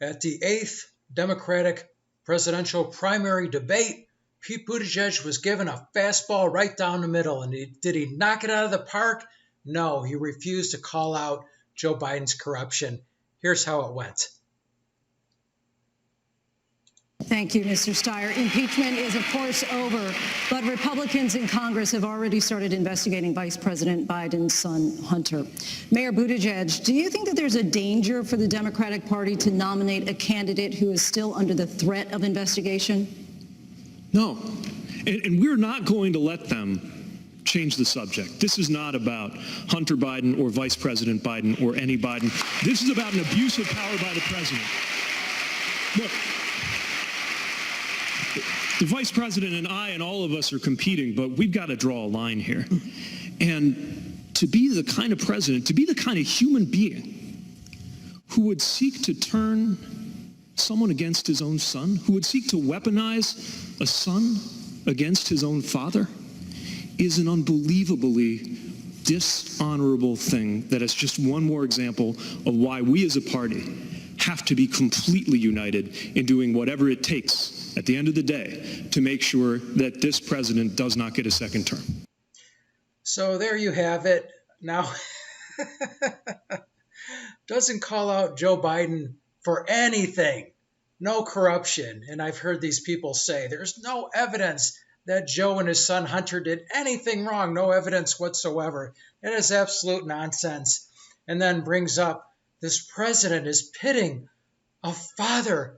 At the 8th Democratic presidential primary debate, Pete Buttigieg was given a fastball right down the middle. And did he knock it out of the park? No, he refused to call out Joe Biden's corruption. Here's how it went. Thank you, Mr. Steyer. Impeachment is, of course, over, but Republicans in Congress have already started investigating Vice President Biden's son, Hunter. Mayor Buttigieg, do you think that there's a danger for the Democratic Party to nominate a candidate who is still under the threat of investigation? No, and we're not going to let them change the subject. This is not about Hunter Biden or Vice President Biden or any Biden. This is about an abuse of power by the president. Look, the vice president and I and all of us are competing, but we've got to draw a line here. And to be the kind of president, to be the kind of human being who would seek to turn someone against his own son, who would seek to weaponize a son against his own father, is an unbelievably dishonorable thing that is just one more example of why we as a party have to be completely united in doing whatever it takes at the end of the day to make sure that this president does not get a second term. So there you have it. Now, doesn't call out Joe Biden for anything. No corruption. And I've heard these people say there's no evidence that Joe and his son Hunter did anything wrong. No evidence whatsoever. It is absolute nonsense. And then brings up this president is pitting a father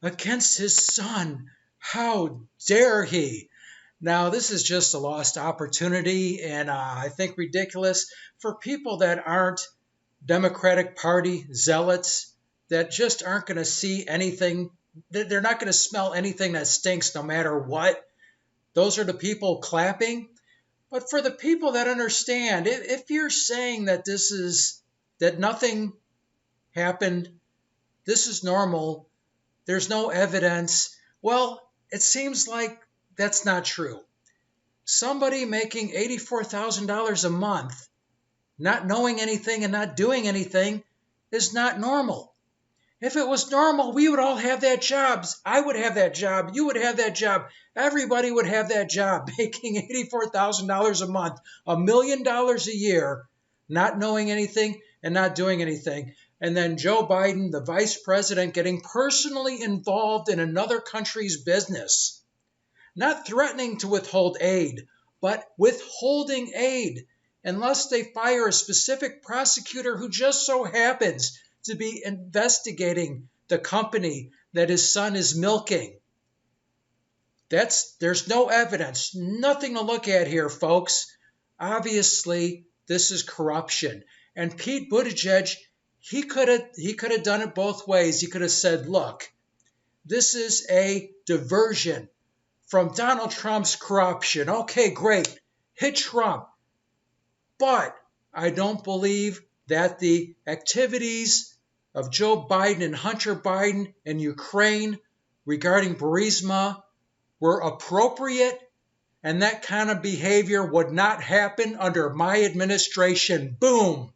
against his son. How dare he? Now, this is just a lost opportunity and I think ridiculous for people that aren't Democratic Party zealots, that just aren't going to see anything. They're not going to smell anything that stinks no matter what. Those are the people clapping. But for the people that understand, if you're saying that that nothing happened, this is normal, there's no evidence, well, it seems like that's not true. Somebody making $84,000 a month, not knowing anything and not doing anything, is not normal. If it was normal, we would all have that job. I would have that job. You would have that job. Everybody would have that job, making $84,000 a month, $1 million a year, not knowing anything and not doing anything. And then Joe Biden, the vice president, getting personally involved in another country's business, not threatening to withhold aid, but withholding aid unless they fire a specific prosecutor who just so happens to be investigating the company that his son is milking. There's no evidence, nothing to look at here, folks. Obviously, this is corruption. And Pete Buttigieg, he could have done it both ways. He could have said, look, this is a diversion from Donald Trump's corruption. Okay, great. Hit Trump. But I don't believe that the activities of Joe Biden and Hunter Biden in Ukraine regarding Burisma were appropriate, and that kind of behavior would not happen under my administration. Boom.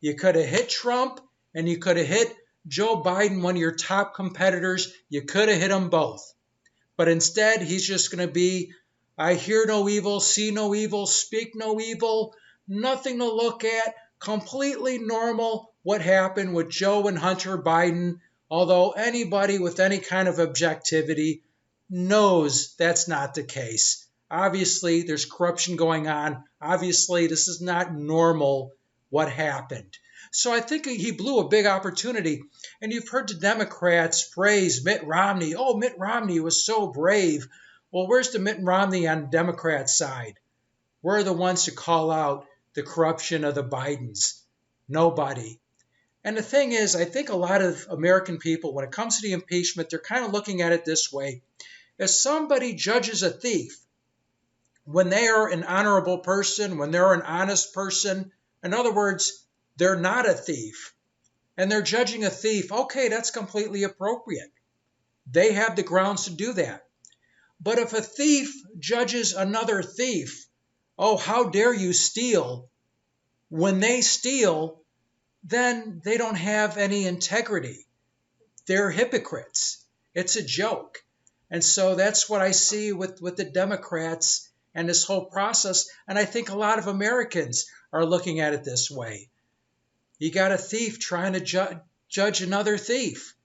You could have hit Trump and you could have hit Joe Biden, one of your top competitors. You could have hit them both. But instead, he's just going to be, I hear no evil, see no evil, speak no evil, nothing to look at, completely normal what happened with Joe and Hunter Biden, although anybody with any kind of objectivity knows that's not the case. Obviously, there's corruption going on. Obviously, this is not normal what happened. So I think he blew a big opportunity. And you've heard the Democrats praise Mitt Romney. Oh, Mitt Romney was so brave. Well, where's the Mitt Romney on the Democrat side? We're the ones to call out the corruption of the Bidens. Nobody. And the thing is, I think a lot of American people, when it comes to the impeachment, they're kind of looking at it this way. If somebody judges a thief, when they are an honorable person, when they're an honest person, in other words, they're not a thief, and they're judging a thief, okay, that's completely appropriate. They have the grounds to do that. But if a thief judges another thief, oh, how dare you steal? When they steal, then they don't have any integrity. they're hypocrites. It's a joke. And so that's what I see with the Democrats and this whole process. And I think a lot of Americans are looking at it this way. You got a thief trying to judge another thief.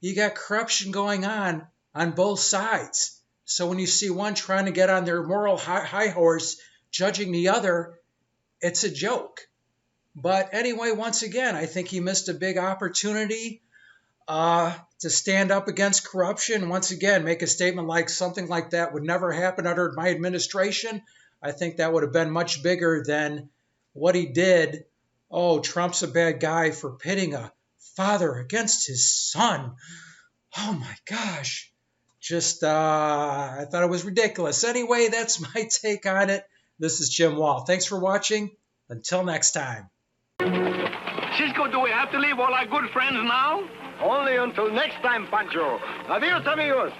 You got corruption going on both sides. So when you see one trying to get on their moral high horse, judging the other, it's a joke. But anyway, once again, I think he missed a big opportunity to stand up against corruption. Once again, make a statement like something like that would never happen under my administration. I think that would have been much bigger than what he did. Oh, Trump's a bad guy for pitting a father against his son. Oh my gosh. Just, I thought it was ridiculous. Anyway, that's my take on it. This is Jim Wall. Thanks for watching. Until next time. Cisco, do we have to leave all our good friends now? Only until next time, Pancho. Adios, amigos.